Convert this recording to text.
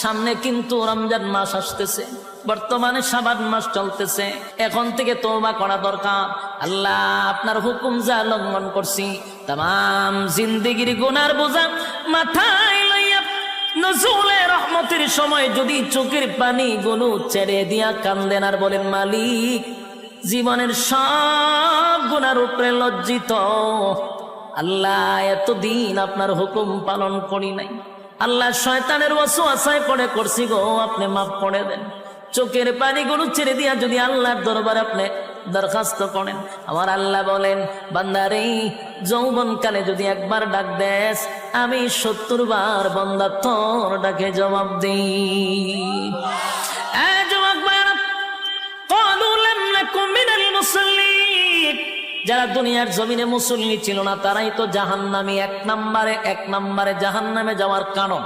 সামনে কিন্তু রমজান মাস আসতেছে, বর্তমানে শাবান মাস চলতেছে। এখন থেকে তওবা করা দরকার। আল্লাহ আপনার হুকুম যা লঙ্ঘন করছি, তাম জিন্দেগির গুনার বোঝা মাথায় লইয়া নজুলে রহমতের সময় যদি চোখের পানি গুলো ছেড়ে দিয়া কান্দেন আর বলেন, মালিক জীবনের সব গুনার উপরে লজ্জিত, আল্লাহ এতদিন আপনার হুকুম পালন করি নাই, আল্লাহ শয়তানের ওয়াসওয়াসায় পড়ে করছি গো, আপনি মাফ করে দেন। চোখের পানিগুলো ছেড়ে দিয়া যদি আল্লাহর দরবারে আপনি দরখাস্ত করেন, আমার আল্লাহ বলেন, বান্দারে যৌবন কালে যদি একবার ডাক দেস, আমি 70 বার বান্দা তোর ডাকে জবাব দিই। যারা দুনিয়ার জমিনে মুসল্লি ছিল না, তারাই তো জাহান্নামী। এক নম্বরে জাহান্নামে যাওয়ার কারণ